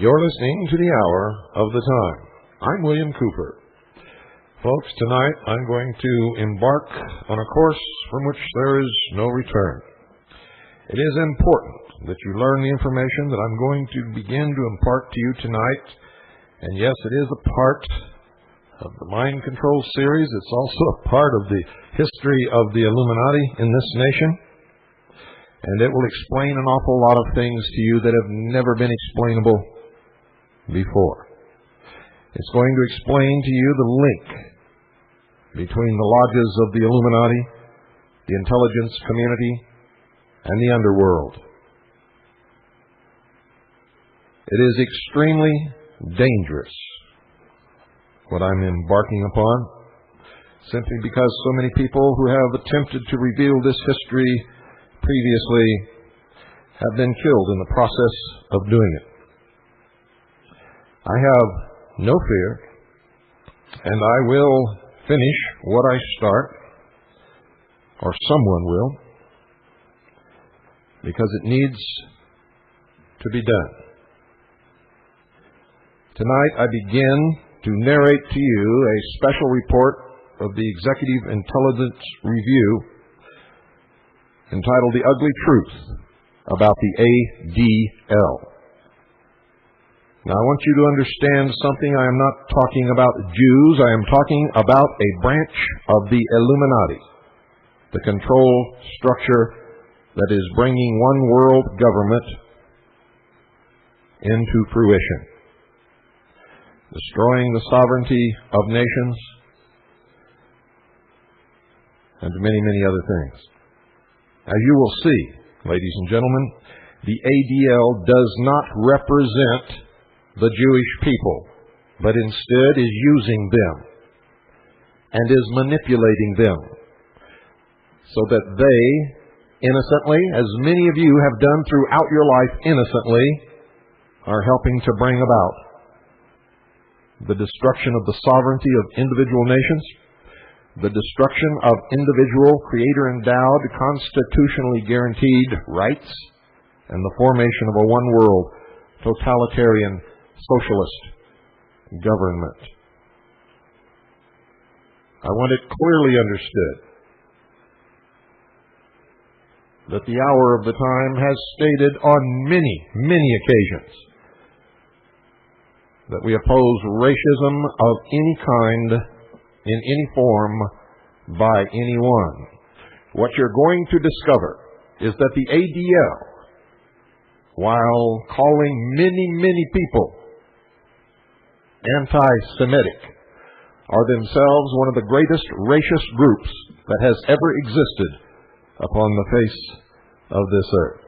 You're listening to the Hour of the Time. I'm William Cooper. Folks, tonight I'm going to embark on a course from which there is no return. It is important that you learn the information that I'm going to begin to impart to you tonight. And yes, it is a part of the Mind Control series. It's also a part of the history of the Illuminati in this nation. And it will explain an awful lot of things to you that have never been explainable before. It's going to explain to you the link between the lodges of the Illuminati, the intelligence community, and the underworld. It is extremely dangerous what I'm embarking upon, simply because so many people who have attempted to reveal this history previously have been killed in the process of doing it. I have no fear, and I will finish what I start, or someone will, because it needs to be done. Tonight I begin to narrate to you a special report of the Executive Intelligence Review entitled The Ugly Truth about the ADL. Now, I want you to understand something. I am not talking about Jews. I am talking about a branch of the Illuminati, the control structure that is bringing one world government into fruition, destroying the sovereignty of nations, and many, many other things. As you will see, ladies and gentlemen, the ADL does not represent the Jewish people, but instead is using them and is manipulating them so that they innocently, as many of you have done throughout your life innocently, are helping to bring about the destruction of the sovereignty of individual nations, the destruction of individual creator-endowed, constitutionally guaranteed rights, and the formation of a one-world, totalitarian, socialist government. I want it clearly understood that the Hour of the Time has stated on many, many occasions that we oppose racism of any kind, in any form, by anyone. What you're going to discover is that the ADL, while calling many, many people anti-Semitic, are themselves one of the greatest racist groups that has ever existed upon the face of this earth.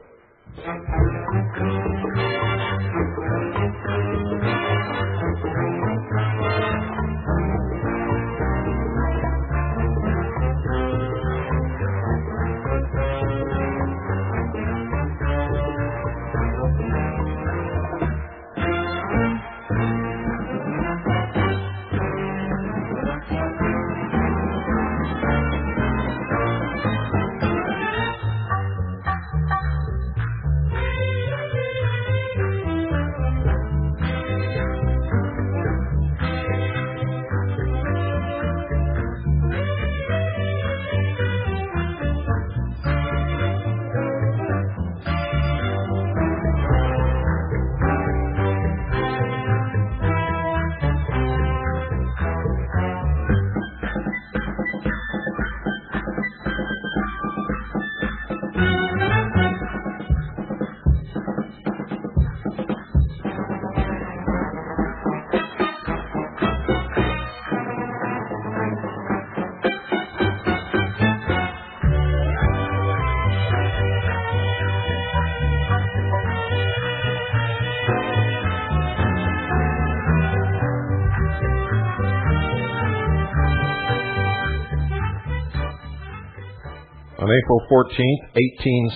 On April 14th,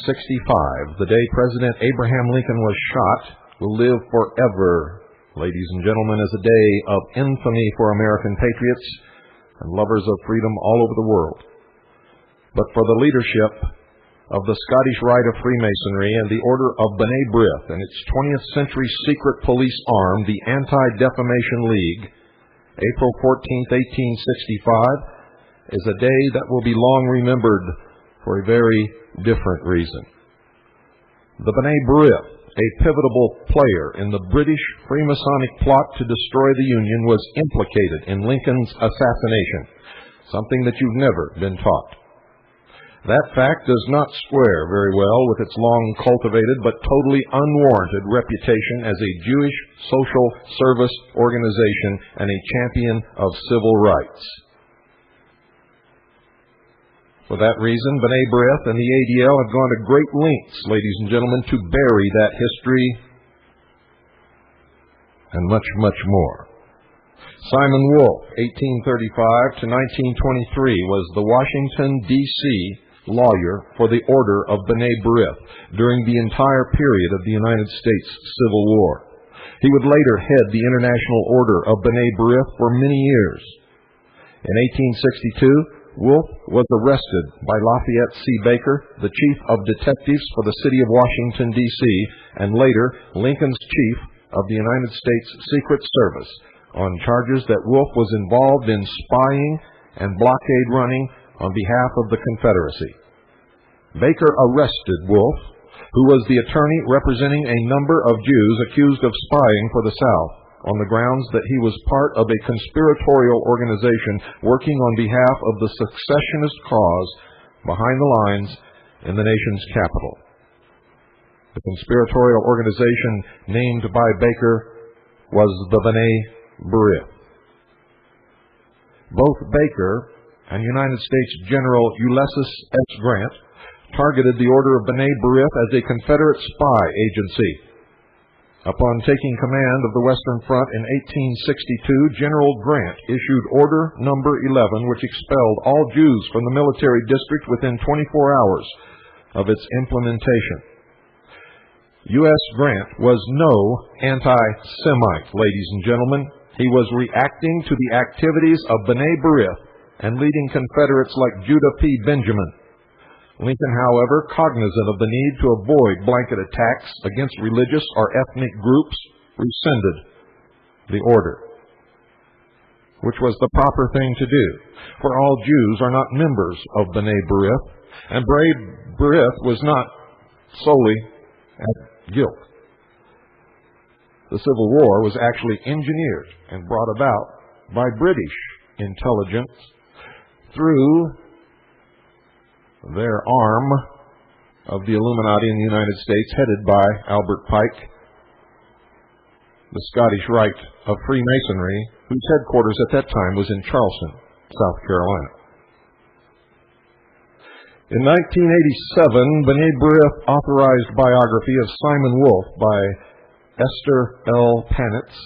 1865, the day President Abraham Lincoln was shot, will live forever, ladies and gentlemen, as a day of infamy for American patriots and lovers of freedom all over the world. But for the leadership of the Scottish Rite of Freemasonry and the Order of B'nai B'rith and its 20th century secret police arm, the Anti-Defamation League, April 14th, 1865, is a day that will be long remembered for a very different reason. The B'nai B'rith, a pivotal player in the British Freemasonic plot to destroy the Union, was implicated in Lincoln's assassination, something that you've never been taught. That fact does not square very well with its long-cultivated but totally unwarranted reputation as a Jewish social service organization and a champion of civil rights. For that reason, B'nai B'rith and the ADL have gone to great lengths, ladies and gentlemen, to bury that history and much, much more. Simon Wolf, 1835 to 1923, was the Washington, D.C. lawyer for the Order of B'nai B'rith during the entire period of the United States Civil War. He would later head the International Order of B'nai B'rith for many years. In 1862, Wolf was arrested by Lafayette C. Baker, the chief of detectives for the city of Washington, D.C., and later Lincoln's chief of the United States Secret Service, on charges that Wolf was involved in spying and blockade running on behalf of the Confederacy. Baker arrested Wolf, who was the attorney representing a number of Jews accused of spying for the South, on the grounds that he was part of a conspiratorial organization working on behalf of the secessionist cause behind the lines in the nation's capital. The conspiratorial organization named by Baker was the B'nai B'rith. Both Baker and United States General Ulysses S. Grant targeted the Order of B'nai B'rith as a Confederate spy agency. Upon taking command of the Western Front in 1862, General Grant issued Order Number 11, which expelled all Jews from the military district within 24 hours of its implementation. U.S. Grant was no anti-Semite, ladies and gentlemen. He was reacting to the activities of B'nai B'rith and leading Confederates like Judah P. Benjamin. Lincoln, however, cognizant of the need to avoid blanket attacks against religious or ethnic groups, rescinded the order, which was the proper thing to do, for all Jews are not members of B'nai B'rith, and B'nai B'rith was not solely at guilt. The Civil War was actually engineered and brought about by British intelligence through their arm of the Illuminati in the United States, headed by Albert Pike, the Scottish Rite of Freemasonry, whose headquarters at that time was in Charleston, South Carolina. In 1987, B'nai B'rith authorized biography of Simon Wolf by Esther L. Panitz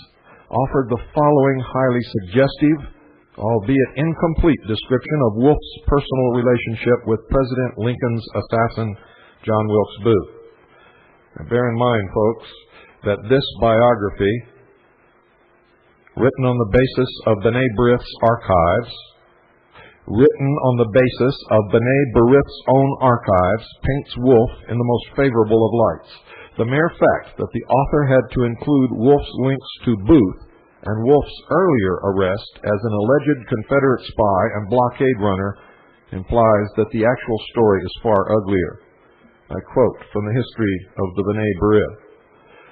offered the following highly suggestive, albeit incomplete, description of Wolf's personal relationship with President Lincoln's assassin, John Wilkes Booth. Now, bear in mind, folks, that this biography, written on the basis of B'nai B'rith's archives, written on the basis of B'nai B'rith's own archives, paints Wolf in the most favorable of lights. The mere fact that the author had to include Wolf's links to Booth and Wolf's earlier arrest as an alleged Confederate spy and blockade runner implies that the actual story is far uglier. I quote from the history of the B'nai B'rith.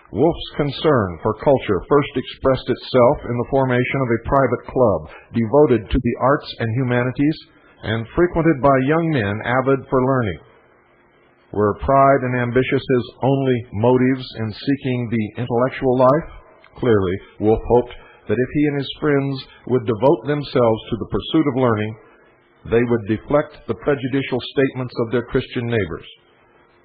Wolf's concern for culture first expressed itself in the formation of a private club devoted to the arts and humanities and frequented by young men avid for learning. Were pride and ambition his only motives in seeking the intellectual life? Clearly, Wolf hoped that if he and his friends would devote themselves to the pursuit of learning, they would deflect the prejudicial statements of their Christian neighbors.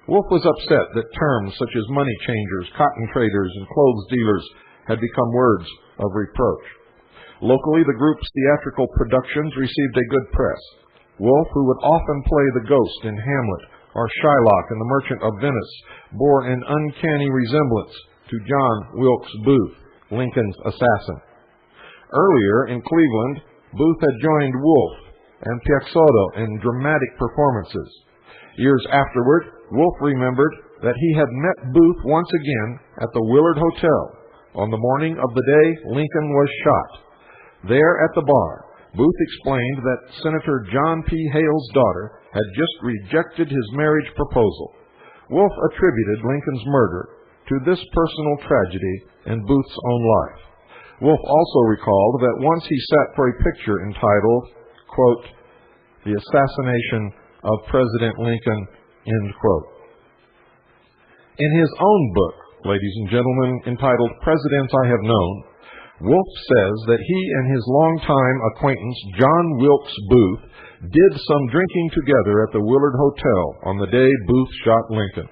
Wolf was upset that terms such as money changers, cotton traders, and clothes dealers had become words of reproach. Locally, the group's theatrical productions received a good press. Wolfe, who would often play the ghost in Hamlet or Shylock in The Merchant of Venice, bore an uncanny resemblance to John Wilkes Booth, Lincoln's assassin. Earlier in Cleveland, Booth had joined Wolfe and Piexoto in dramatic performances. Years afterward, Wolfe remembered that he had met Booth once again at the Willard Hotel on the morning of the day Lincoln was shot. There at the bar, Booth explained that Senator John P. Hale's daughter had just rejected his marriage proposal. Wolfe attributed Lincoln's murder to this personal tragedy in Booth's own life. Wolfe also recalled that once he sat for a picture entitled, quote, "The Assassination of President Lincoln," end quote. In his own book, ladies and gentlemen, entitled Presidents I Have Known, Wolfe says that he and his longtime acquaintance John Wilkes Booth did some drinking together at the Willard Hotel on the day Booth shot Lincoln.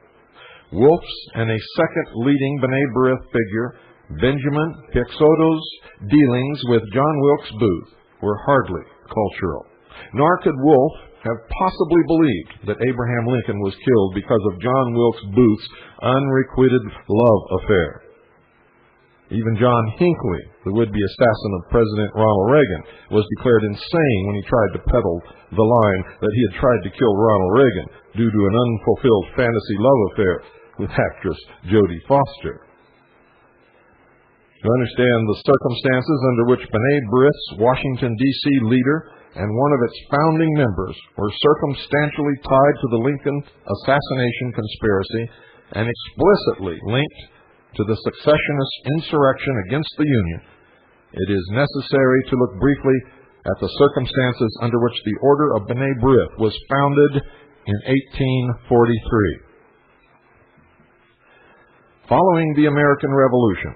Wolfe's and a second leading B'nai B'rith figure, Benjamin Piexoto's dealings with John Wilkes Booth were hardly cultural. Nor could Wolfe have possibly believed that Abraham Lincoln was killed because of John Wilkes Booth's unrequited love affair. Even John Hinckley, the would-be assassin of President Ronald Reagan, was declared insane when he tried to peddle the line that he had tried to kill Ronald Reagan due to an unfulfilled fantasy love affair with actress Jodie Foster. To understand the circumstances under which B'nai B'rith's Washington, D.C. leader and one of its founding members were circumstantially tied to the Lincoln assassination conspiracy and explicitly linked to the secessionist insurrection against the Union, it is necessary to look briefly at the circumstances under which the Order of B'nai B'rith was founded in 1843. Following the American Revolution,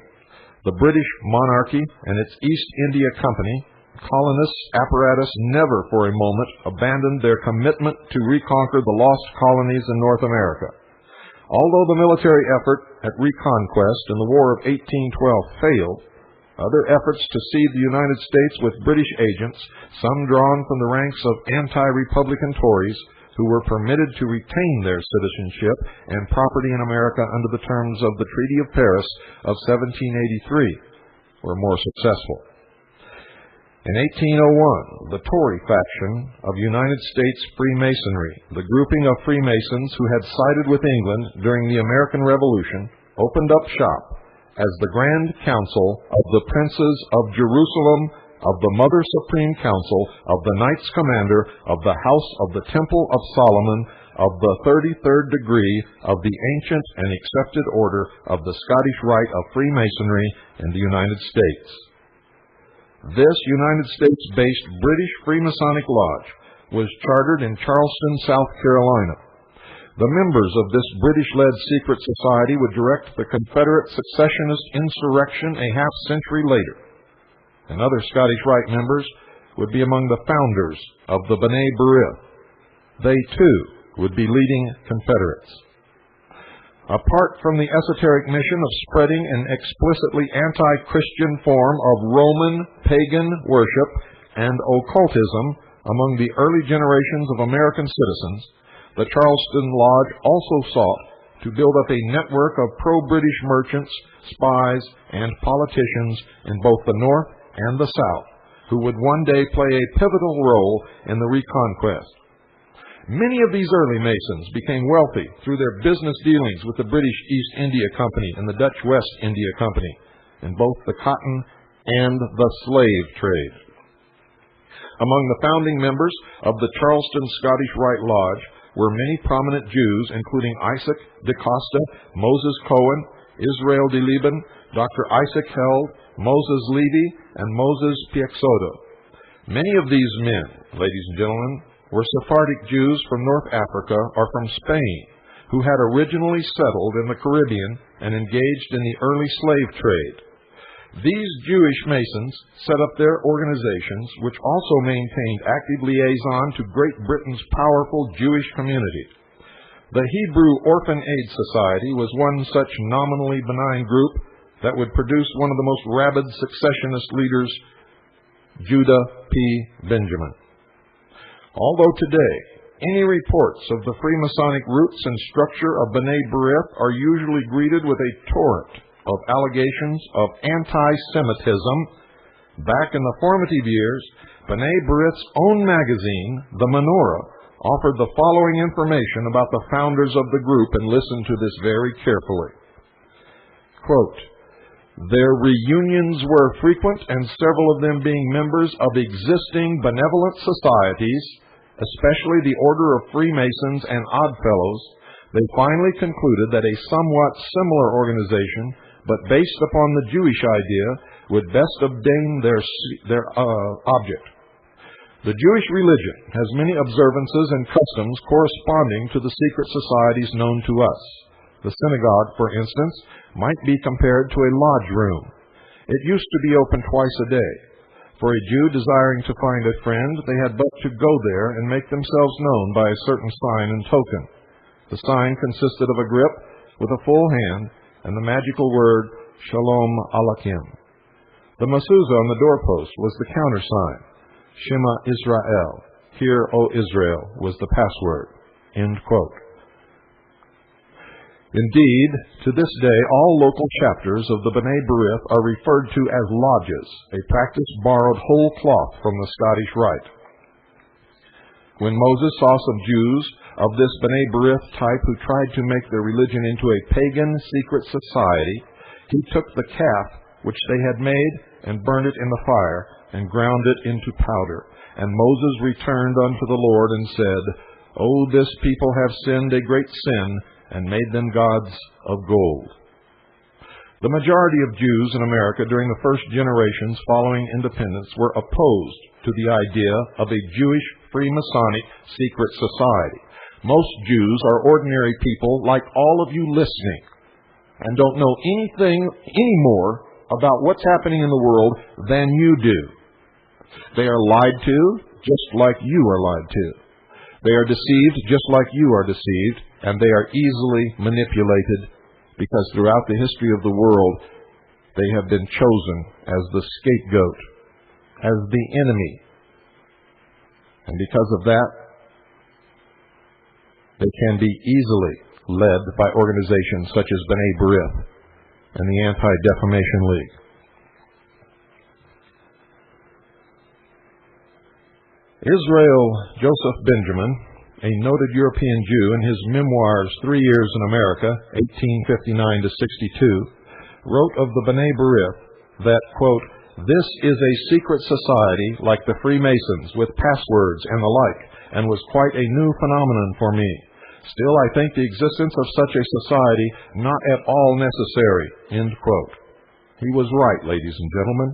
the British monarchy and its East India Company colonists apparatus never for a moment abandoned their commitment to reconquer the lost colonies in North America. Although the military effort at reconquest in the War of 1812 failed, other efforts to cede the United States with British agents, some drawn from the ranks of anti-Republican Tories who were permitted to retain their citizenship and property in America under the terms of the Treaty of Paris of 1783, were more successful. In 1801, the Tory faction of United States Freemasonry, the grouping of Freemasons who had sided with England during the American Revolution, opened up shop as the Grand Council of the Princes of Jerusalem, of the Mother Supreme Council, of the Knights Commander, of the House of the Temple of Solomon, of the 33rd degree of the ancient and accepted order of the Scottish Rite of Freemasonry in the United States. This United States-based British Freemasonic Lodge was chartered in Charleston, South Carolina. The members of this British-led secret society would direct the Confederate secessionist insurrection a half-century later, and other Scottish Rite members would be among the founders of the B'nai B'rith. They, too, would be leading Confederates. Apart from the esoteric mission of spreading an explicitly anti-Christian form of Roman pagan worship and occultism among the early generations of American citizens, the Charleston Lodge also sought to build up a network of pro-British merchants, spies, and politicians in both the North and the South, who would one day play a pivotal role in the reconquest. Many of these early Masons became wealthy through their business dealings with the British East India Company and the Dutch West India Company in both the cotton and the slave trade. Among the founding members of the Charleston Scottish Rite Lodge were many prominent Jews, including Isaac de Costa, Moses Cohen, Israel de Liban, Dr. Isaac Held, Moses Levy, and Moses Piexoto. Many of these men, ladies and gentlemen, were Sephardic Jews from North Africa or from Spain, who had originally settled in the Caribbean and engaged in the early slave trade. These Jewish Masons set up their organizations, which also maintained active liaison to Great Britain's powerful Jewish community. The Hebrew Orphan Aid Society was one such nominally benign group that would produce one of the most rabid secessionist leaders, Judah P. Benjamin. Although today, any reports of the Freemasonic roots and structure of B'nai B'rith are usually greeted with a torrent of allegations of anti-Semitism, back in the formative years, B'nai B'rith's own magazine, The Menorah, offered the following information about the founders of the group, and listen to this very carefully. Quote, "Their reunions were frequent, and several of them being members of existing benevolent societies, especially the Order of Freemasons and Oddfellows, they finally concluded that a somewhat similar organization, but based upon the Jewish idea, would best obtain their object. The Jewish religion has many observances and customs corresponding to the secret societies known to us. The synagogue, for instance, might be compared to a lodge room. It used to be open twice a day. For a Jew desiring to find a friend, they had but to go there and make themselves known by a certain sign and token. The sign consisted of a grip with a full hand and the magical word, Shalom Aleichem. The mezuzah on the doorpost was the countersign. Shema Israel, Hear, O Israel, was the password." End quote. Indeed, to this day, all local chapters of the B'nai B'rith are referred to as lodges, a practice borrowed whole cloth from the Scottish Rite. When Moses saw some Jews of this B'nai B'rith type who tried to make their religion into a pagan secret society, he took the calf which they had made and burned it in the fire and ground it into powder. And Moses returned unto the Lord and said, "O this people have sinned a great sin, and made them gods of gold." The majority of Jews in America during the first generations following independence were opposed to the idea of a Jewish Freemasonic secret society. Most Jews are ordinary people like all of you listening, and don't know anything any more about what's happening in the world than you do. They are lied to just like you are lied to. They are deceived just like you are deceived, and they are easily manipulated because throughout the history of the world, they have been chosen as the scapegoat, as the enemy. And because of that, they can be easily led by organizations such as B'nai B'rith and the Anti-Defamation League. Israel Joseph Benjamin, a noted European Jew, in his memoirs 3 Years in America, 1859 to 62, wrote of the B'nai B'rith that, quote, "This is a secret society like the Freemasons with passwords and the like, and was quite a new phenomenon for me. Still, I think the existence of such a society not at all necessary." End quote. He was right, ladies and gentlemen.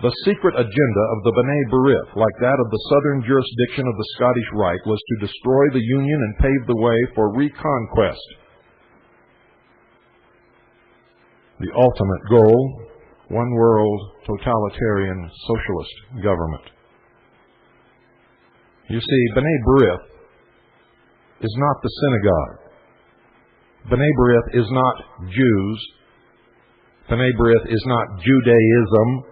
The secret agenda of the B'nai B'rith, like that of the southern jurisdiction of the Scottish Rite, was to destroy the Union and pave the way for reconquest. The ultimate goal, one world totalitarian socialist government. You see, B'nai B'rith is not the synagogue. B'nai B'rith is not Jews. B'nai B'rith is not Judaism.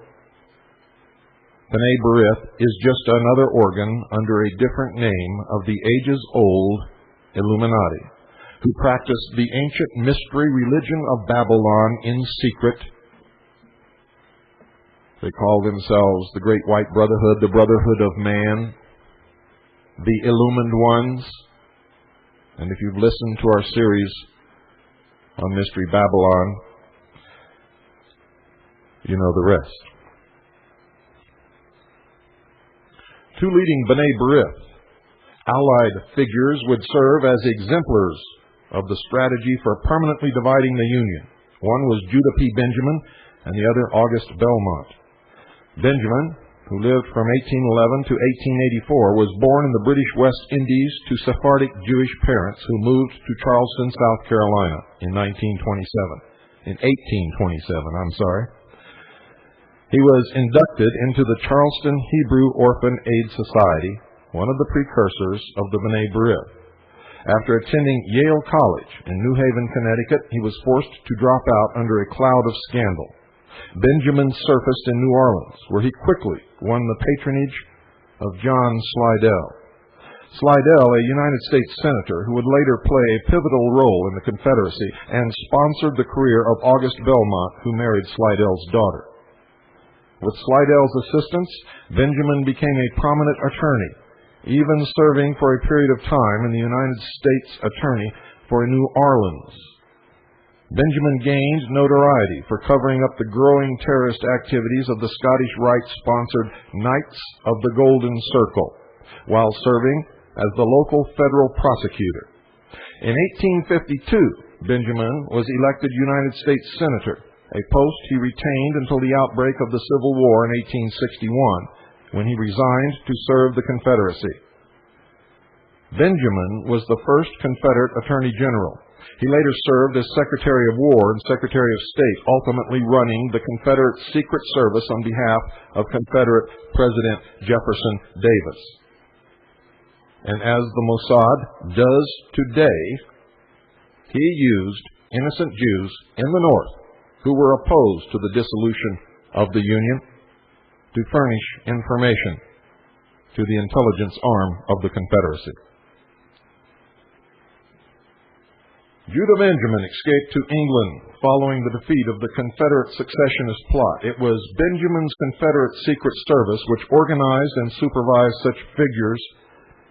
B'nai B'rith is just another organ under a different name of the ages-old Illuminati, who practiced the ancient mystery religion of Babylon in secret. They call themselves the Great White Brotherhood, the Brotherhood of Man, the Illumined Ones. And if you've listened to our series on Mystery Babylon, you know the rest. Two leading B'nai B'rith allied figures would serve as exemplars of the strategy for permanently dividing the Union. One was Judah P. Benjamin and the other August Belmont. Benjamin, who lived from 1811 to 1884, was born in the British West Indies to Sephardic Jewish parents who moved to Charleston, South Carolina in 1827. He was inducted into the Charleston Hebrew Orphan Aid Society, one of the precursors of the B'nai B'rith. After attending Yale College in New Haven, Connecticut, he was forced to drop out under a cloud of scandal. Benjamin surfaced in New Orleans, where he quickly won the patronage of John Slidell. Slidell, a United States Senator who would later play a pivotal role in the Confederacy and sponsored the career of August Belmont, who married Slidell's daughter. With Slidell's assistance, Benjamin became a prominent attorney, even serving for a period of time in the United States Attorney for New Orleans. Benjamin gained notoriety for covering up the growing terrorist activities of the Scottish Rite-sponsored Knights of the Golden Circle, while serving as the local federal prosecutor. In 1852, Benjamin was elected United States Senator, a post he retained until the outbreak of the Civil War in 1861, when he resigned to serve the Confederacy. Benjamin was the first Confederate Attorney General. He later served as Secretary of War and Secretary of State, ultimately running the Confederate Secret Service on behalf of Confederate President Jefferson Davis. And as the Mossad does today, he used innocent Jews in the North who were opposed to the dissolution of the Union to furnish information to the intelligence arm of the Confederacy. Judah Benjamin escaped to England following the defeat of the Confederate secessionist plot. It was Benjamin's Confederate Secret Service which organized and supervised such figures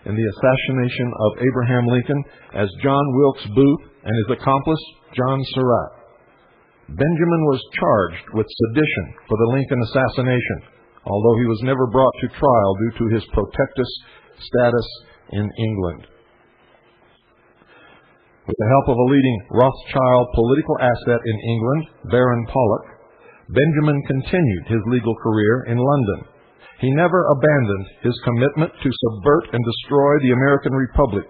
in the assassination of Abraham Lincoln as John Wilkes Booth and his accomplice, John Surratt. Benjamin was charged with sedition for the Lincoln assassination, although he was never brought to trial due to his protectus status in England. With the help of a leading Rothschild political asset in England, Baron Pollock, Benjamin continued his legal career in London. He never abandoned his commitment to subvert and destroy the American Republic.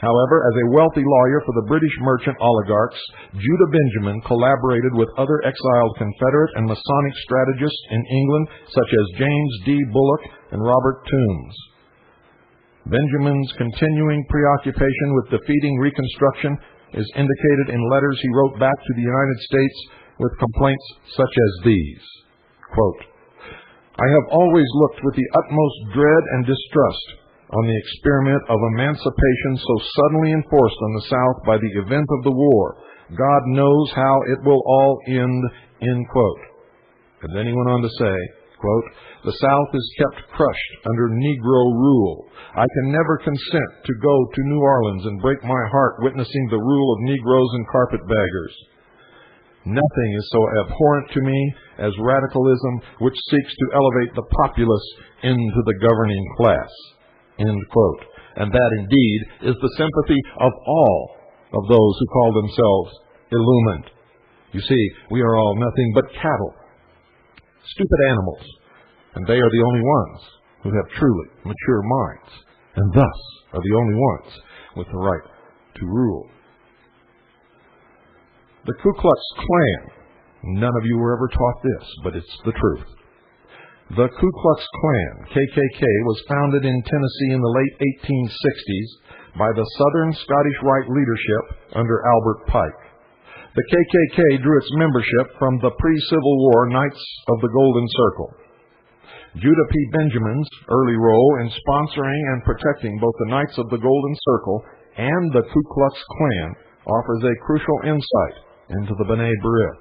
However, as a wealthy lawyer for the British merchant oligarchs, Judah Benjamin collaborated with other exiled Confederate and Masonic strategists in England, such as James D. Bullock and Robert Toombs. Benjamin's continuing preoccupation with defeating Reconstruction is indicated in letters he wrote back to the United States with complaints such as these. Quote, "I have always looked with the utmost dread and distrust on the experiment of emancipation so suddenly enforced on the South by the event of the war. God knows how it will all end," end quote. And then he went on to say, quote, "The South is kept crushed under Negro rule. I can never consent to go to New Orleans and break my heart witnessing the rule of Negroes and carpetbaggers. Nothing is so abhorrent to me as radicalism which seeks to elevate the populace into the governing class," end quote. And that indeed is the sympathy of all of those who call themselves illumined. You see, we are all nothing but cattle, stupid animals, and they are the only ones who have truly mature minds, and thus are the only ones with the right to rule. The Ku Klux Klan, none of you were ever taught this, but it's the truth. The Ku Klux Klan, KKK, was founded in Tennessee in the late 1860s by the Southern Scottish Rite leadership under Albert Pike. The KKK drew its membership from the pre-Civil War Knights of the Golden Circle. Judah P. Benjamin's early role in sponsoring and protecting both the Knights of the Golden Circle and the Ku Klux Klan offers a crucial insight into the B'nai B'rith.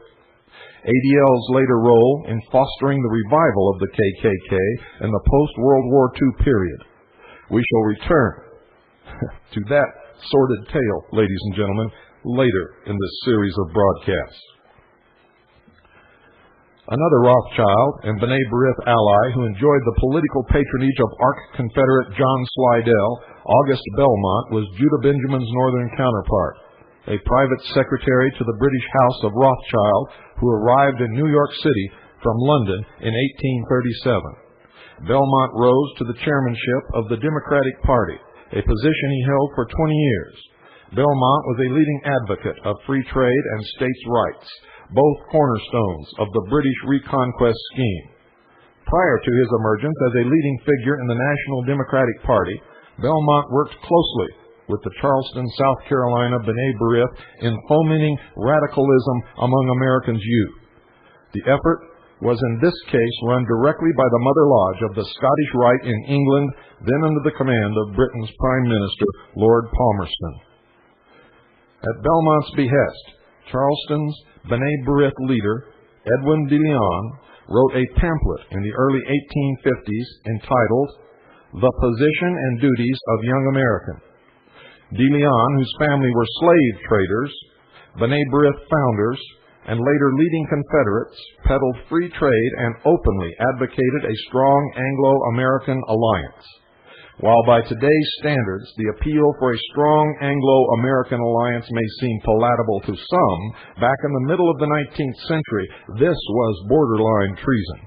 ADL's later role in fostering the revival of the KKK in the post-World War II period. We shall return to that sordid tale, ladies and gentlemen, later in this series of broadcasts. Another Rothschild and B'nai B'rith ally who enjoyed the political patronage of Arch-Confederate John Slidell, August Belmont, was Judah Benjamin's northern counterpart, a private secretary to the British House of Rothschild who arrived in New York City from London in 1837. Belmont rose to the chairmanship of the Democratic Party, a position he held for 20 years. Belmont was a leading advocate of free trade and states' rights, both cornerstones of the British reconquest scheme. Prior to his emergence as a leading figure in the National Democratic Party, Belmont worked closely with the Charleston, South Carolina B'nai B'rith in fomenting radicalism among Americans' youth. The effort was in this case run directly by the Mother Lodge of the Scottish Rite in England, then under the command of Britain's Prime Minister, Lord Palmerston. At Belmont's behest, Charleston's B'nai B'rith leader, Edwin de Leon, wrote a pamphlet in the early 1850s entitled The Position and Duties of Young American. De Leon, whose family were slave traders, B'nai B'rith founders, and later leading Confederates, peddled free trade and openly advocated a strong Anglo-American alliance. While by today's standards, the appeal for a strong Anglo-American alliance may seem palatable to some, back in the middle of the 19th century, this was borderline treason.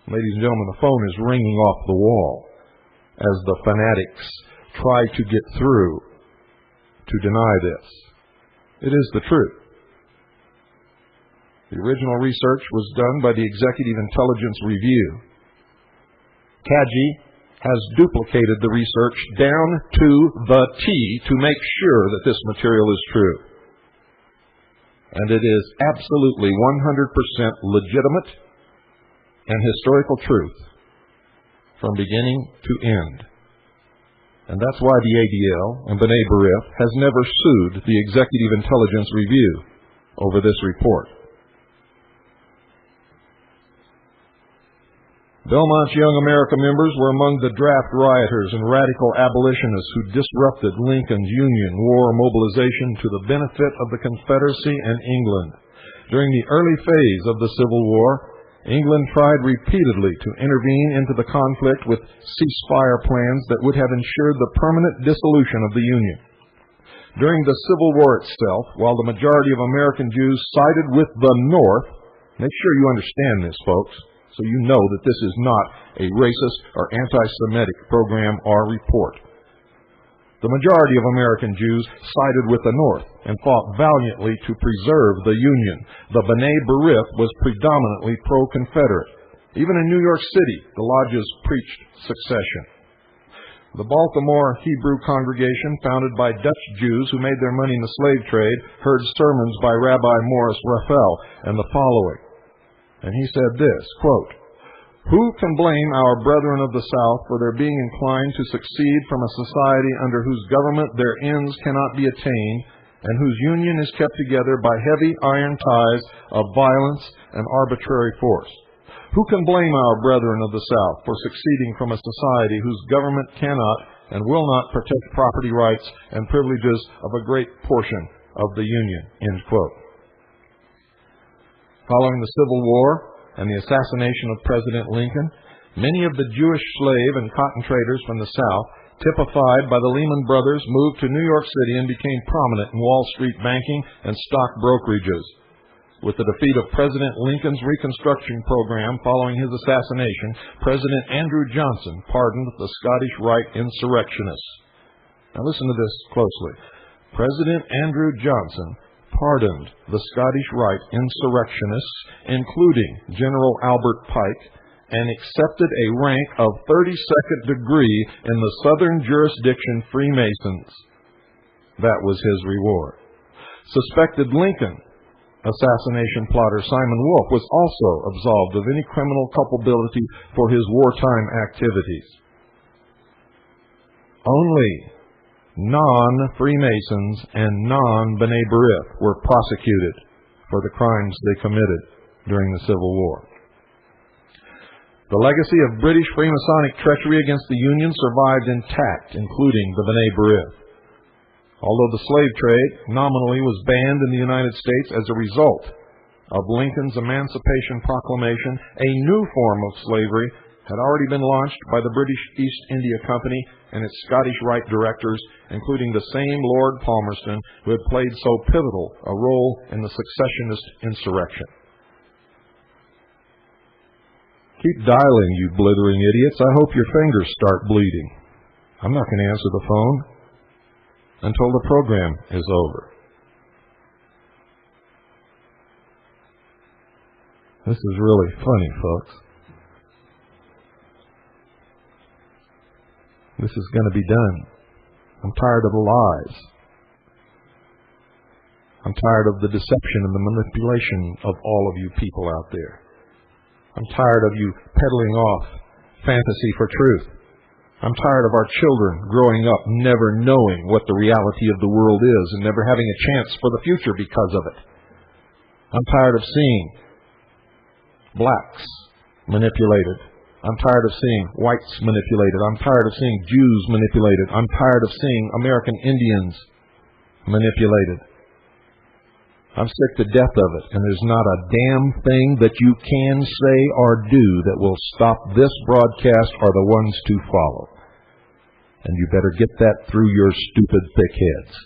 Ladies and gentlemen, the phone is ringing off the wall as the fanatics try to get through to deny this. It is the truth. The original research was done by the Executive Intelligence Review. CAGI has duplicated the research down to the T to make sure that this material is true. And it is absolutely 100% legitimate and historical truth from beginning to end. And that's why the ADL and B'nai B'rith has never sued the Executive Intelligence Review over this report. Belmont's Young America members were among the draft rioters and radical abolitionists who disrupted Lincoln's Union war mobilization to the benefit of the Confederacy and England. During the early phase of the Civil War, England tried repeatedly to intervene into the conflict with ceasefire plans that would have ensured the permanent dissolution of the Union. During the Civil War itself, while the majority of American Jews sided with the North, make sure you understand this, folks, so you know that this is not a racist or anti-Semitic program or report. The majority of American Jews sided with the North and fought valiantly to preserve the Union. The B'nai B'rith was predominantly pro-Confederate. Even in New York City, the lodges preached secession. The Baltimore Hebrew congregation, founded by Dutch Jews who made their money in the slave trade, heard sermons by Rabbi Morris Raphael and the following. And he said this, quote, "Who can blame our brethren of the South for their being inclined to succeed from a society under whose government their ends cannot be attained, and whose union is kept together by heavy iron ties of violence and arbitrary force? Who can blame our brethren of the South for succeeding from a society whose government cannot and will not protect property rights and privileges of a great portion of the Union?" End quote. Following the Civil War and the assassination of President Lincoln, many of the Jewish slave and cotton traders from the South, typified by the Lehman Brothers, moved to New York City and became prominent in Wall Street banking and stock brokerages. With the defeat of President Lincoln's Reconstruction program following his assassination, President Andrew Johnson pardoned the Scottish Rite insurrectionists. Now listen to this closely. President Andrew Johnson pardoned the Scottish Rite insurrectionists, including General Albert Pike, and accepted a rank of 32nd degree in the Southern Jurisdiction Freemasons. That was his reward. Suspected Lincoln assassination plotter Simon Wolfe was also absolved of any criminal culpability for his wartime activities. Only non-Freemasons and non-B'nai B'rith were prosecuted for the crimes they committed during the Civil War. The legacy of British Freemasonic treachery against the Union survived intact, including the B'nai B'rith. Although the slave trade nominally was banned in the United States as a result of Lincoln's Emancipation Proclamation, a new form of slavery had already been launched by the British East India Company and its Scottish Rite directors, including the same Lord Palmerston who had played so pivotal a role in the secessionist insurrection. Keep dialing, you blithering idiots. I hope your fingers start bleeding. I'm not going to answer the phone until the program is over. This is really funny, folks. This is going to be done. I'm tired of the lies. I'm tired of the deception and the manipulation of all of you people out there. I'm tired of you peddling off fantasy for truth. I'm tired of our children growing up never knowing what the reality of the world is and never having a chance for the future because of it. I'm tired of seeing blacks manipulated. I'm tired of seeing whites manipulated. I'm tired of seeing Jews manipulated. I'm tired of seeing American Indians manipulated. I'm sick to death of it, and there's not a damn thing that you can say or do that will stop this broadcast or the ones to follow. And you better get that through your stupid thick heads.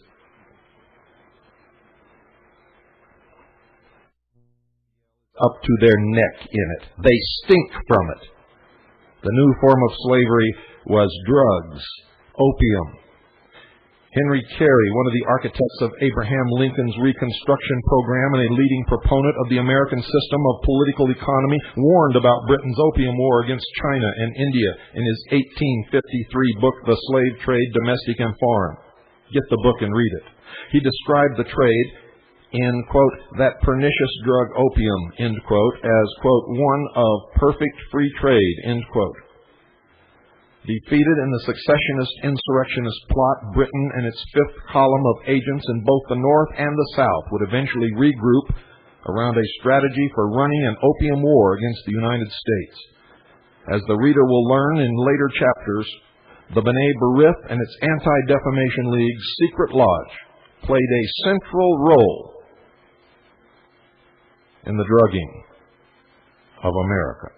Up to their neck in it. They stink from it. The new form of slavery was drugs, opium. Henry Carey, one of the architects of Abraham Lincoln's Reconstruction program and a leading proponent of the American system of political economy, warned about Britain's opium war against China and India in his 1853 book, The Slave Trade, Domestic and Foreign. Get the book and read it. He described the trade in, quote, that pernicious drug opium, end quote, as, quote, one of perfect free trade, end quote. Defeated in the secessionist insurrectionist plot, Britain and its fifth column of agents in both the North and the South would eventually regroup around a strategy for running an opium war against the United States. As the reader will learn in later chapters, the B'nai B'rith and its Anti-Defamation League's secret lodge played a central role in the drugging of America.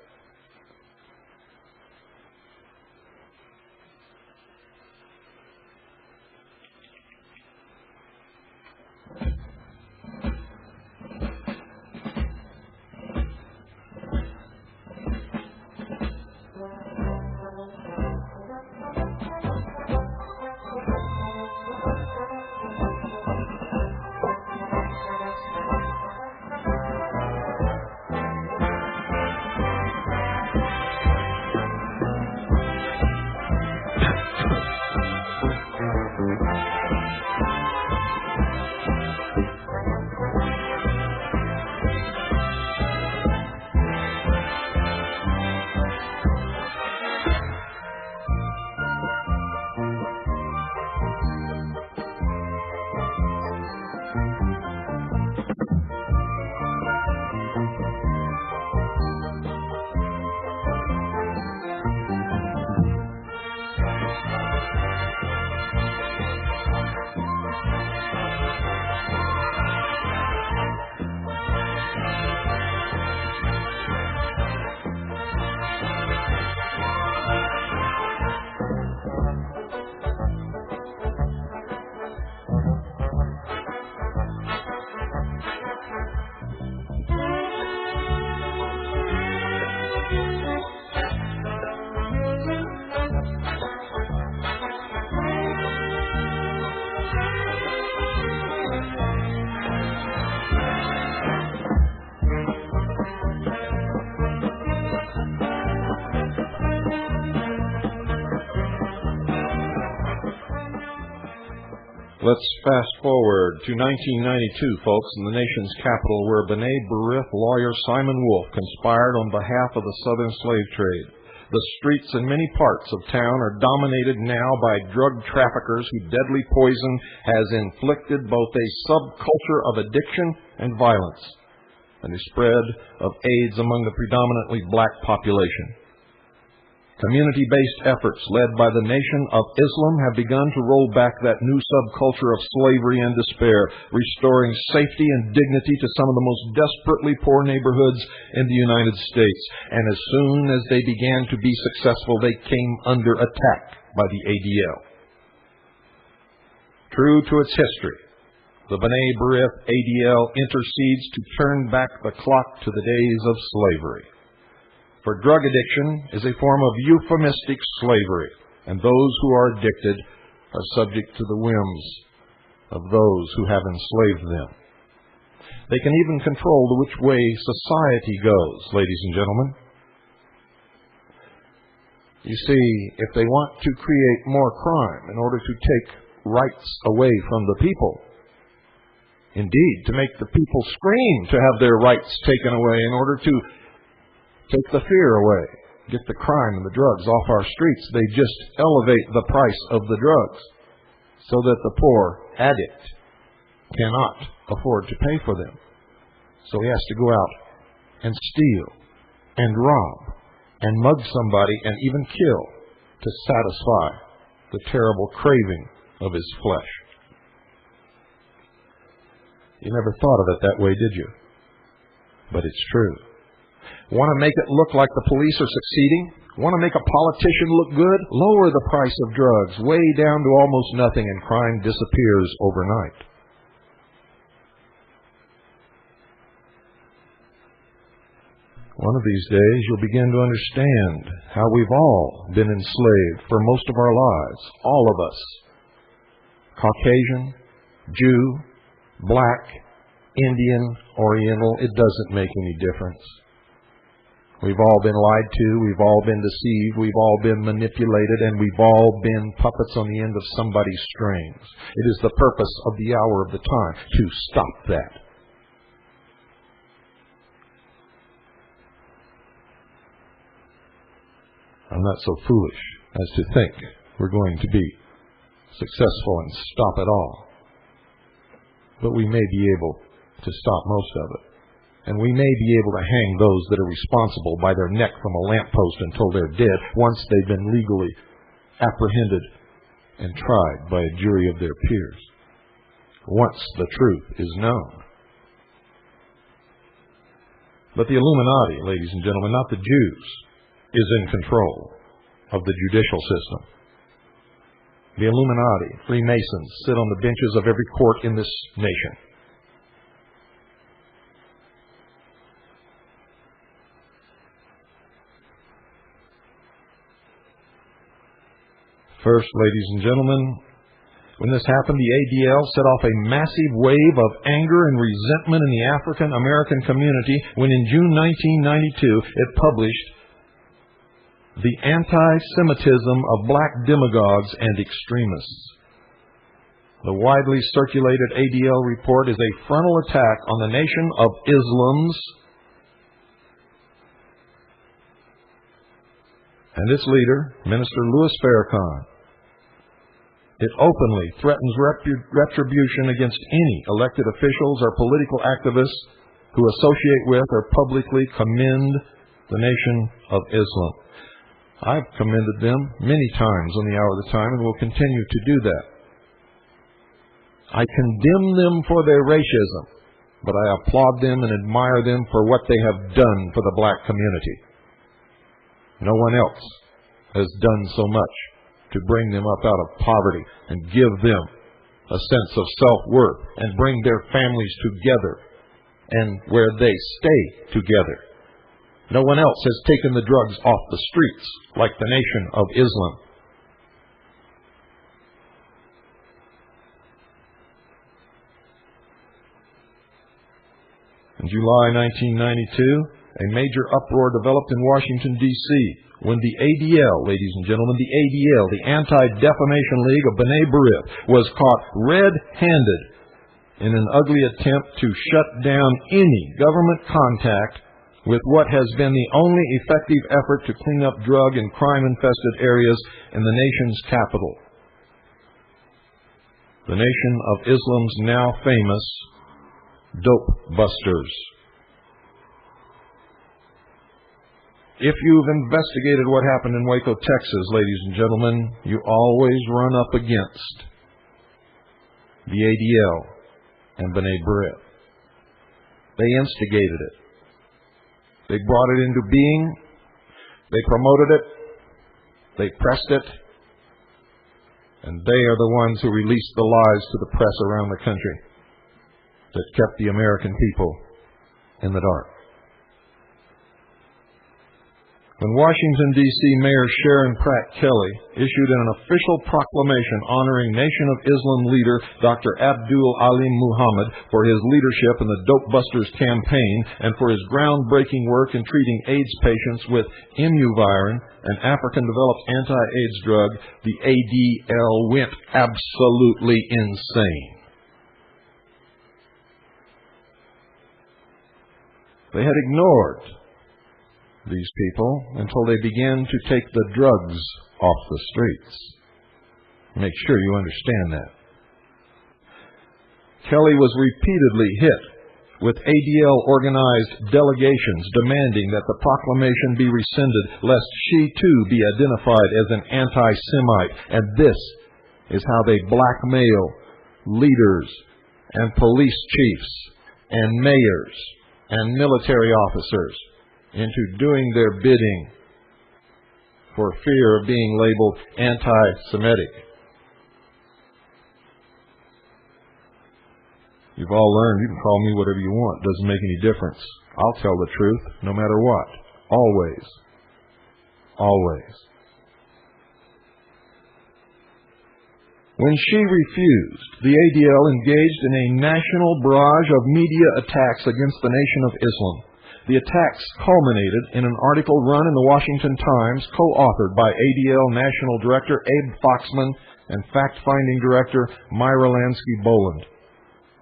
Let's fast forward to 1992, folks, in the nation's capital, where B'nai B'rith lawyer Simon Wolf conspired on behalf of the southern slave trade. The streets in many parts of town are dominated now by drug traffickers whose deadly poison has inflicted both a subculture of addiction and violence, and a spread of AIDS among the predominantly black population. Community-based efforts led by the Nation of Islam have begun to roll back that new subculture of slavery and despair, restoring safety and dignity to some of the most desperately poor neighborhoods in the United States. And as soon as they began to be successful, they came under attack by the ADL. True to its history, the B'nai B'rith ADL intercedes to turn back the clock to the days of slavery. For drug addiction is a form of euphemistic slavery, and those who are addicted are subject to the whims of those who have enslaved them. They can even control the which way society goes, ladies and gentlemen. You see, if they want to create more crime in order to take rights away from the people, indeed, to make the people scream to have their rights taken away in order to take the fear away, get the crime and the drugs off our streets. They just elevate the price of the drugs so that the poor addict cannot afford to pay for them. So he has to go out and steal and rob and mug somebody and even kill to satisfy the terrible craving of his flesh. You never thought of it that way, did you? But it's true. Want to make it look like the police are succeeding? Want to make a politician look good? Lower the price of drugs way down to almost nothing and crime disappears overnight. One of these days you'll begin to understand how we've all been enslaved for most of our lives. All of us. Caucasian, Jew, Black, Indian, Oriental, it doesn't make any difference. We've all been lied to, we've all been deceived, we've all been manipulated, and we've all been puppets on the end of somebody's strings. It is the purpose of the hour of the time to stop that. I'm not so foolish as to think we're going to be successful and stop it all. But we may be able to stop most of it. And we may be able to hang those that are responsible by their neck from a lamppost until they're dead once they've been legally apprehended and tried by a jury of their peers. Once the truth is known. But the Illuminati, ladies and gentlemen, not the Jews, is in control of the judicial system. The Illuminati, Freemasons, sit on the benches of every court in this nation. First, ladies and gentlemen, when this happened, the ADL set off a massive wave of anger and resentment in the African American community when in June 1992 it published The Anti-Semitism of Black Demagogues and Extremists. The widely circulated ADL report is a frontal attack on the Nation of Islam's and its leader, Minister Louis Farrakhan. It openly threatens retribution against any elected officials or political activists who associate with or publicly commend the Nation of Islam. I've commended them many times on the hour of the time and will continue to do that. I condemn them for their racism, but I applaud them and admire them for what they have done for the black community. No one else has done so much to bring them up out of poverty and give them a sense of self-worth and bring their families together and where they stay together. No one else has taken the drugs off the streets like the Nation of Islam. In July 1992, a major uproar developed in Washington, D.C. when the ADL, ladies and gentlemen, the ADL, the Anti-Defamation League of B'nai B'rith, was caught red-handed in an ugly attempt to shut down any government contact with what has been the only effective effort to clean up drug and crime-infested areas in the nation's capital. The Nation of Islam's now famous dope busters. If you've investigated what happened in Waco, Texas, ladies and gentlemen, you always run up against the ADL and B'nai B'rith. They instigated it. They brought it into being. They promoted it. They pressed it. And they are the ones who released the lies to the press around the country that kept the American people in the dark. When Washington, D.C. Mayor Sharon Pratt Kelly issued an official proclamation honoring Nation of Islam leader Dr. Abdul Alim Muhammad for his leadership in the Dope Busters campaign and for his groundbreaking work in treating AIDS patients with Imuvirin, an African-developed anti-AIDS drug, the ADL went absolutely insane. They had ignored these people, until they began to take the drugs off the streets. Make sure you understand that. Kelly was repeatedly hit with ADL organized delegations demanding that the proclamation be rescinded, lest she too be identified as an anti-Semite. And this is how they blackmail leaders and police chiefs and mayors and military officers into doing their bidding for fear of being labeled anti-Semitic. You've all learned you can call me whatever you want. Doesn't make any difference. I'll tell the truth no matter what. Always. Always. When she refused, the ADL engaged in a national barrage of media attacks against the Nation of Islam. The attacks culminated in an article run in the Washington Times, co-authored by ADL National Director Abe Foxman and fact-finding director Myra Lansky-Boland.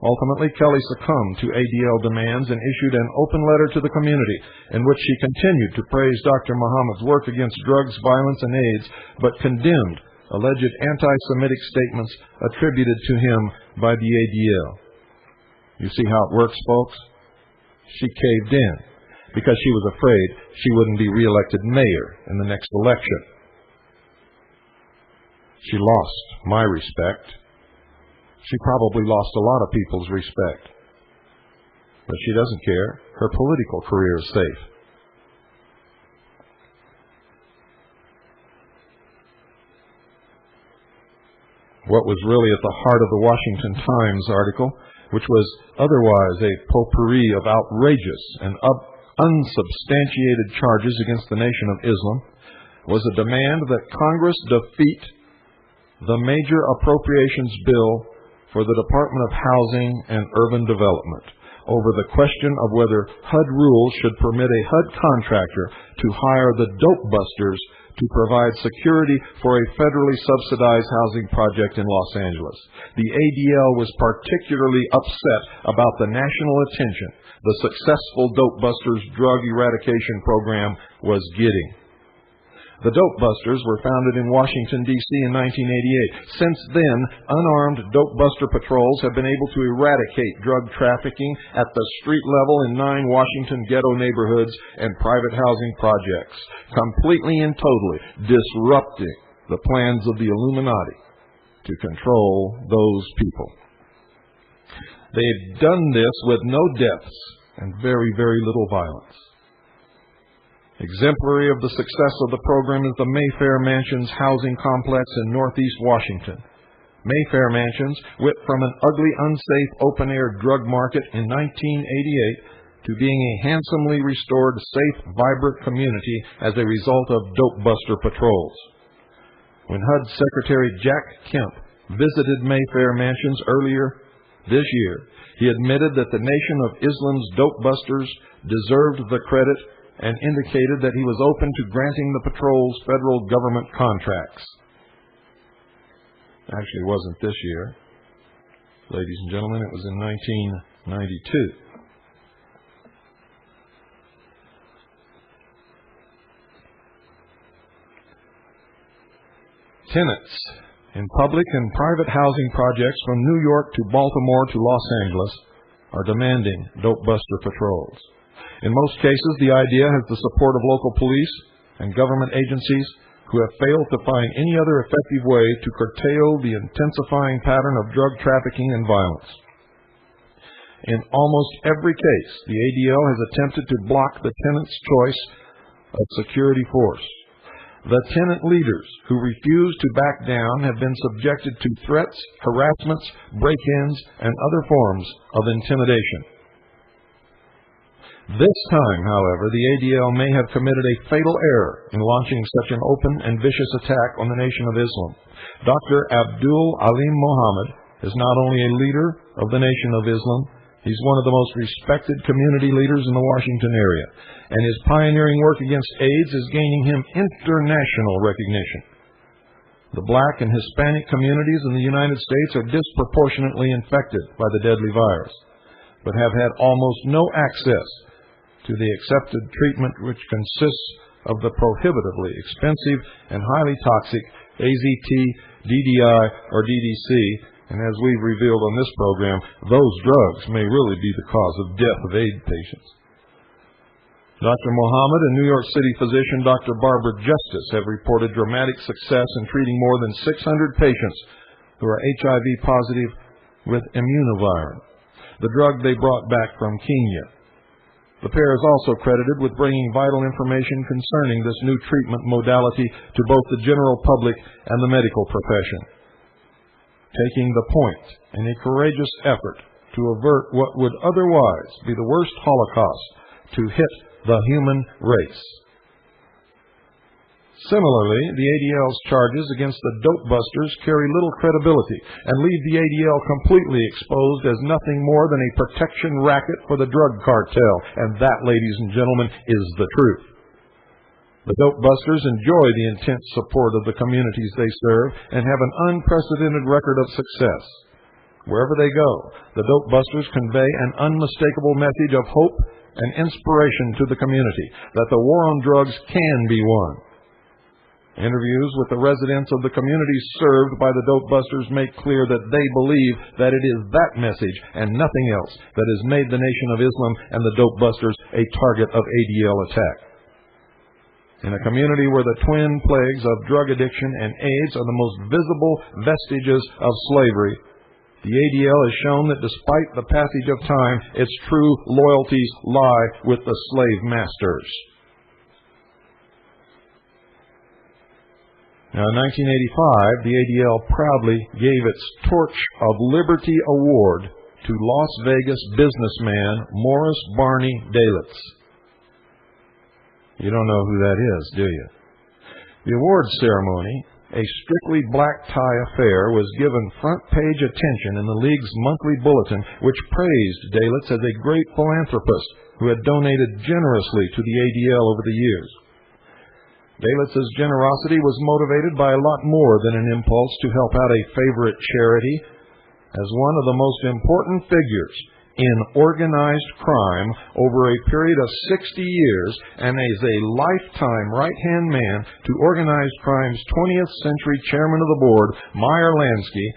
Ultimately, Kelly succumbed to ADL demands and issued an open letter to the community in which she continued to praise Dr. Muhammad's work against drugs, violence, and AIDS, but condemned alleged anti-Semitic statements attributed to him by the ADL. You see how it works, folks? She caved in because she was afraid she wouldn't be reelected mayor in the next election. She lost my respect. She probably lost a lot of people's respect. But she doesn't care. Her political career is safe. What was really at the heart of the Washington Times article, which was otherwise a potpourri of outrageous and unsubstantiated charges against the Nation of Islam, was a demand that Congress defeat the major appropriations bill for the Department of Housing and Urban Development over the question of whether HUD rules should permit a HUD contractor to hire the dope busters to provide security for a federally subsidized housing project in Los Angeles. The ADL was particularly upset about the national attention the successful dope busters drug eradication program was getting. The Dope Busters were founded in Washington, D.C. in 1988. Since then, unarmed dope buster patrols have been able to eradicate drug trafficking at the street level in 9 Washington ghetto neighborhoods and private housing projects, completely and totally disrupting the plans of the Illuminati to control those people. They've done this with no deaths and very, very little violence. Exemplary of the success of the program is the Mayfair Mansions housing complex in Northeast Washington. Mayfair Mansions went from an ugly, unsafe, open-air drug market in 1988 to being a handsomely restored, safe, vibrant community as a result of dope buster patrols. When HUD Secretary Jack Kemp visited Mayfair Mansions earlier this year, he admitted that the Nation of Islam's dope busters deserved the credit and indicated that he was open to granting the patrol's federal government contracts. Actually, it wasn't this year. Ladies and gentlemen, it was in 1992. Tenants in public and private housing projects from New York to Baltimore to Los Angeles are demanding dope buster patrols. In most cases, the idea has the support of local police and government agencies who have failed to find any other effective way to curtail the intensifying pattern of drug trafficking and violence. In almost every case, the ADL has attempted to block the tenant's choice of security force. The tenant leaders who refuse to back down have been subjected to threats, harassments, break-ins, and other forms of intimidation. This time, however, the ADL may have committed a fatal error in launching such an open and vicious attack on the Nation of Islam. Dr. Abdul Alim Mohammed is not only a leader of the Nation of Islam, he's one of the most respected community leaders in the Washington area, and his pioneering work against AIDS is gaining him international recognition. The Black and Hispanic communities in the United States are disproportionately infected by the deadly virus, but have had almost no access to the accepted treatment, which consists of the prohibitively expensive and highly toxic AZT, DDI, or DDC, and as we've revealed on this program, those drugs may really be the cause of death of AIDS patients. Dr. Mohammed and New York City physician Dr. Barbara Justice have reported dramatic success in treating more than 600 patients who are HIV positive with immunovirin, the drug they brought back from Kenya. The pair is also credited with bringing vital information concerning this new treatment modality to both the general public and the medical profession, taking the point in a courageous effort to avert what would otherwise be the worst Holocaust to hit the human race. Similarly, the ADL's charges against the dope busters carry little credibility and leave the ADL completely exposed as nothing more than a protection racket for the drug cartel, and that, ladies and gentlemen, is the truth. The dope busters enjoy the intense support of the communities they serve and have an unprecedented record of success. Wherever they go, the dope busters convey an unmistakable message of hope and inspiration to the community that the war on drugs can be won. Interviews with the residents of the communities served by the dope busters make clear that they believe that it is that message and nothing else that has made the Nation of Islam and the dope busters a target of ADL attack. In a community where the twin plagues of drug addiction and AIDS are the most visible vestiges of slavery, the ADL has shown that despite the passage of time, its true loyalties lie with the slave masters. Now, in 1985, the ADL proudly gave its Torch of Liberty Award to Las Vegas businessman Morris Barney Dalitz. You don't know who that is, do you? The awards ceremony, a strictly black tie affair, was given front-page attention in the League's monthly bulletin, which praised Dalitz as a great philanthropist who had donated generously to the ADL over the years. Dalitz's generosity was motivated by a lot more than an impulse to help out a favorite charity. As one of the most important figures in organized crime over a period of 60 years and as a lifetime right-hand man to organized crime's 20th century chairman of the board, Meyer Lansky,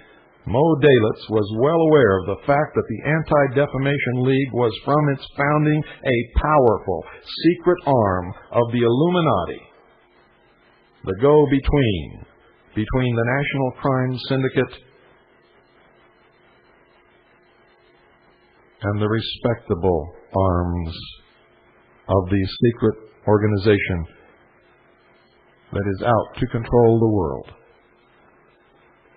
Mo Dalitz was well aware of the fact that the Anti-Defamation League was from its founding a powerful, secret arm of the Illuminati, the go-between between the National Crime Syndicate and the respectable arms of the secret organization that is out to control the world.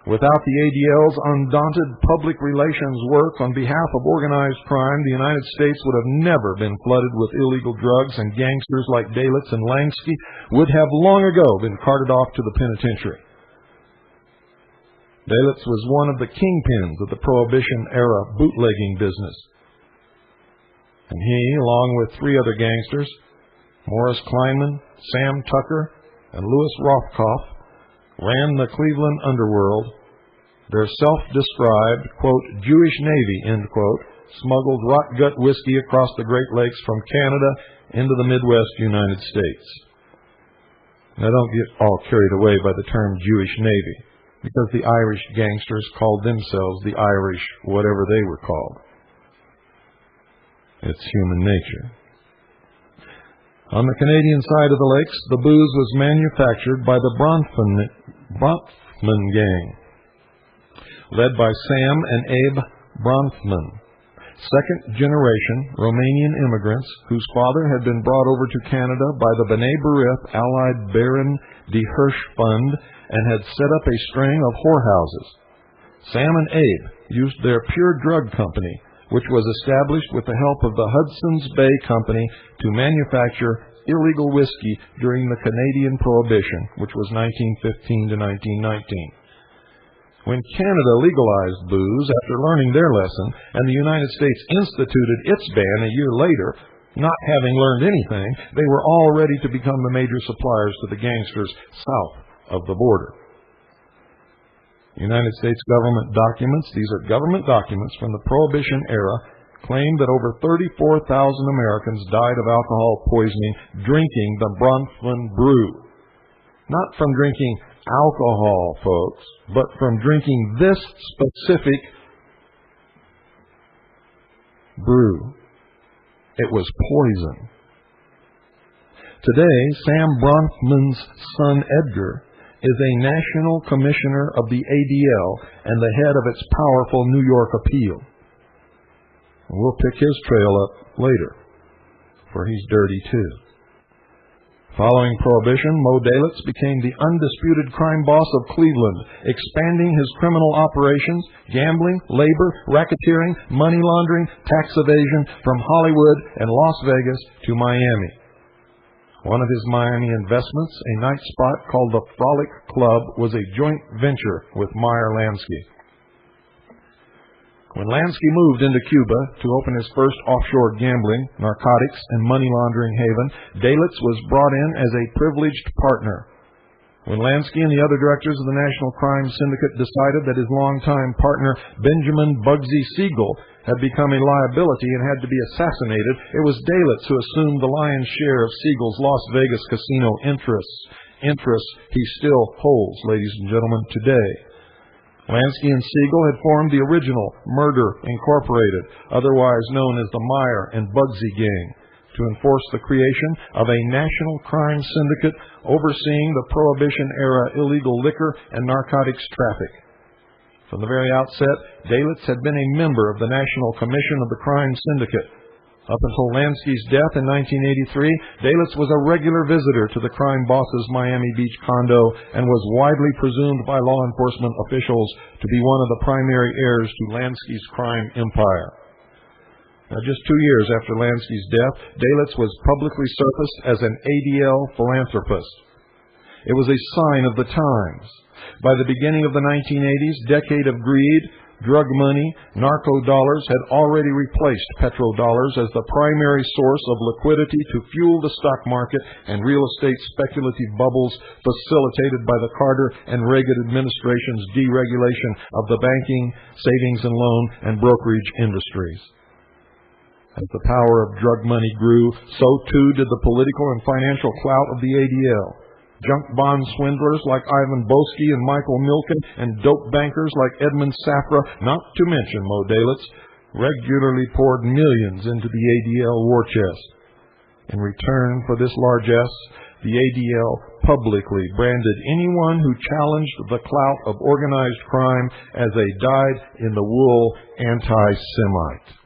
Without the ADL's undaunted public relations work on behalf of organized crime, the United States would have never been flooded with illegal drugs, and gangsters like Dalitz and Lansky would have long ago been carted off to the penitentiary. Dalitz was one of the kingpins of the Prohibition-era bootlegging business. And he, along with three other gangsters, Morris Kleinman, Sam Tucker, and Louis Rothkopf, ran the Cleveland underworld. Their self-described, quote, Jewish Navy, end quote, smuggled rot-gut whiskey across the Great Lakes from Canada into the Midwest United States. Now, don't get all carried away by the term Jewish Navy, because the Irish gangsters called themselves the Irish whatever they were called. It's human nature. On the Canadian side of the lakes, the booze was manufactured by the Bronfman gang, led by Sam and Abe Bronfman, second-generation Romanian immigrants whose father had been brought over to Canada by the B'nai B'rith allied Baron de Hirsch Fund and had set up a string of whorehouses. Sam and Abe used their Pure Drug Company, which was established with the help of the Hudson's Bay Company, to manufacture illegal whiskey during the Canadian Prohibition, which was 1915 to 1919. When Canada legalized booze after learning their lesson, and the United States instituted its ban a year later, not having learned anything, they were all ready to become the major suppliers to the gangsters south of the border. United States government documents, these are government documents from the Prohibition era, claimed that over 34,000 Americans died of alcohol poisoning drinking the Bronfman brew. Not from drinking alcohol, folks, but from drinking this specific brew. It was poison. Today, Sam Bronfman's son Edgar is a national commissioner of the ADL and the head of its powerful New York appeal. We'll pick his trail up later, for he's dirty too. Following Prohibition, Mo Dalitz became the undisputed crime boss of Cleveland, expanding his criminal operations, gambling, labor, racketeering, money laundering, tax evasion from Hollywood and Las Vegas to Miami. One of his Miami investments, a night spot called the Frolic Club, was a joint venture with Meyer Lansky. When Lansky moved into Cuba to open his first offshore gambling, narcotics, and money laundering haven, Dalitz was brought in as a privileged partner. When Lansky and the other directors of the National Crime Syndicate decided that his longtime partner, Benjamin Bugsy Siegel, had become a liability and had to be assassinated, it was Dalitz who assumed the lion's share of Siegel's Las Vegas casino interests he still holds, ladies and gentlemen, today. Lansky and Siegel had formed the original Murder Incorporated, otherwise known as the Meyer and Bugsy Gang, to enforce the creation of a national crime syndicate overseeing the Prohibition-era illegal liquor and narcotics traffic. From the very outset, Dalitz had been a member of the National Commission of the Crime Syndicate. Up until Lansky's death in 1983, Dalitz was a regular visitor to the crime boss's Miami Beach condo and was widely presumed by law enforcement officials to be one of the primary heirs to Lansky's crime empire. Now, just 2 years after Lansky's death, Dalitz was publicly surfaced as an ADL philanthropist. It was a sign of the times. By the beginning of the 1980s, decade of greed, drug money, narco dollars had already replaced petrodollars as the primary source of liquidity to fuel the stock market and real estate speculative bubbles facilitated by the Carter and Reagan administration's deregulation of the banking, savings and loan, and brokerage industries. As the power of drug money grew, so too did the political and financial clout of the ADL. Junk bond swindlers like Ivan Boesky and Michael Milken and dope bankers like Edmund Safra, not to mention Mo Dalitz, regularly poured millions into the ADL war chest. In return for this largesse, the ADL publicly branded anyone who challenged the clout of organized crime as a dyed-in-the-wool anti-Semite.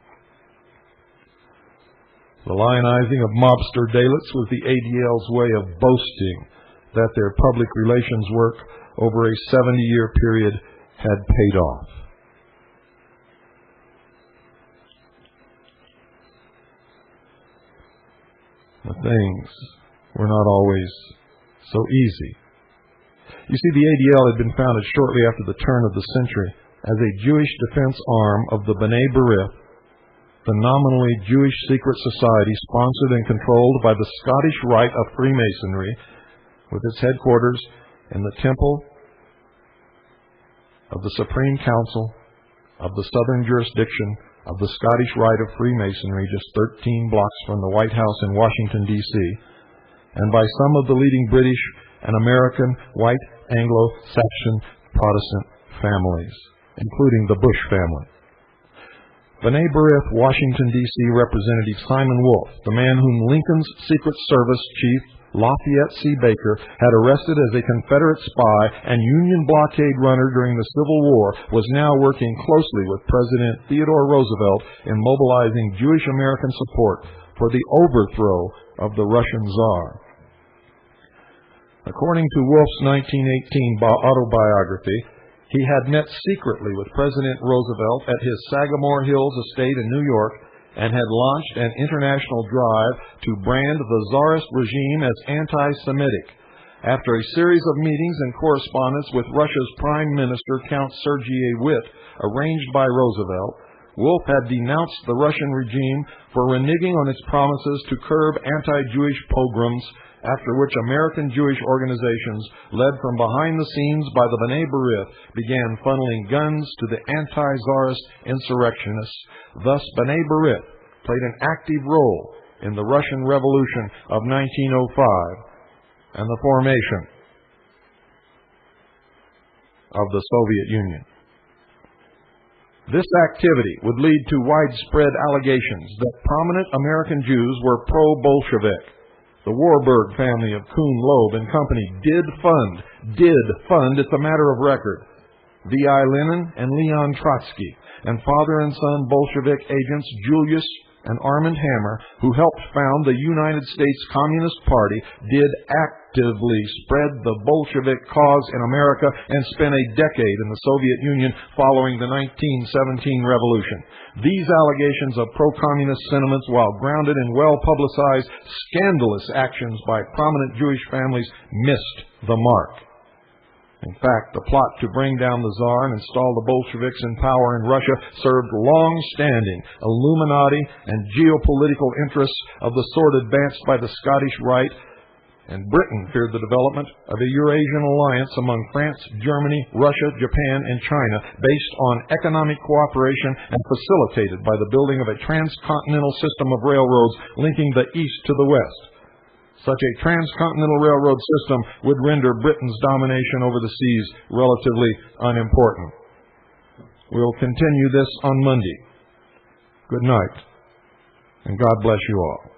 The lionizing of mobster Dalitz was the ADL's way of boasting that their public relations work over a 70-year period had paid off. But things were not always so easy. You see, the ADL had been founded shortly after the turn of the century as a Jewish defense arm of the B'nai B'rith, the nominally Jewish secret society sponsored and controlled by the Scottish Rite of Freemasonry, with its headquarters in the Temple of the Supreme Council of the Southern Jurisdiction of the Scottish Rite of Freemasonry, just 13 blocks from the White House in Washington, D.C., and by some of the leading British and American white Anglo-Saxon Protestant families, including the Bush family. B'nai B'rith, Washington, D.C. Representative Simon Wolfe, the man whom Lincoln's Secret Service chief Lafayette C. Baker had arrested as a Confederate spy and Union blockade runner during the Civil War, was now working closely with President Theodore Roosevelt in mobilizing Jewish American support for the overthrow of the Russian Tsar. According to Wolfe's 1918 autobiography, he had met secretly with President Roosevelt at his Sagamore Hills estate in New York and had launched an international drive to brand the Tsarist regime as anti-Semitic. After a series of meetings and correspondence with Russia's Prime Minister, Count Sergei Witte, arranged by Roosevelt, Wolfe had denounced the Russian regime for reneging on its promises to curb anti-Jewish pogroms after which American Jewish organizations, led from behind the scenes by the B'nai B'rith, began funneling guns to the anti-Tsarist insurrectionists. Thus, B'nai B'rith played an active role in the Russian Revolution of 1905 and the formation of the Soviet Union. This activity would lead to widespread allegations that prominent American Jews were pro-Bolshevik. The Warburg family of Kuhn, Loeb and Company did fund, it's a matter of record, V.I. Lenin and Leon Trotsky, and father and son Bolshevik agents Julius and Armand Hammer, who helped found the United States Communist Party, did actively spread the Bolshevik cause in America and spent a decade in the Soviet Union following the 1917 revolution. These allegations of pro-communist sentiments, while grounded in well-publicized, scandalous actions by prominent Jewish families, missed the mark. In fact, the plot to bring down the Tsar and install the Bolsheviks in power in Russia served long-standing Illuminati and geopolitical interests of the sort advanced by the Scottish Rite, and Britain feared the development of a Eurasian alliance among France, Germany, Russia, Japan, and China based on economic cooperation and facilitated by the building of a transcontinental system of railroads linking the East to the West. Such a transcontinental railroad system would render Britain's domination over the seas relatively unimportant. We'll continue this on Monday. Good night, and God bless you all.